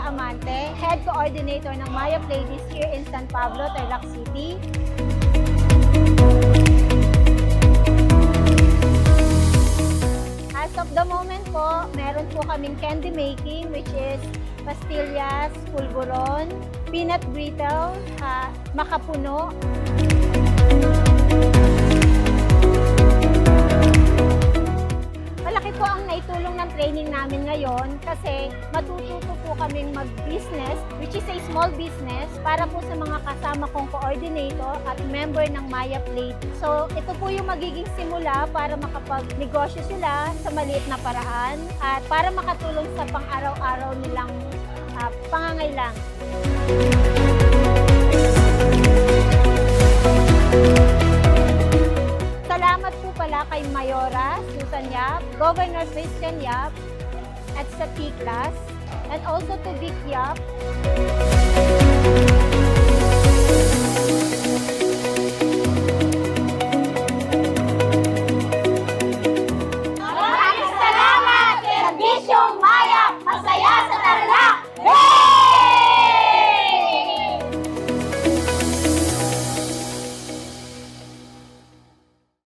Amante, Head Coordinator ng Maya Ladies here in San Pablo, Tarlac City. As of the moment po, meron po kaming candy making which is pastillas, pulburon, peanut brittle, makapuno. Malaki po ang naitulong ng training namin ngayon kasi matututo po kaming mag-business, which is a small business, para po sa mga kasama kong coordinator at member ng Maya Plate. So, ito po yung magiging simula para makapag-negosyo sila sa maliit na paraan at para makatulong sa pang-araw-araw nilang pangangailangan. Salamat po pala kay Mayora Susan Yap, Governor Christian Yap, at sa T-Class, and also to Vic Yap.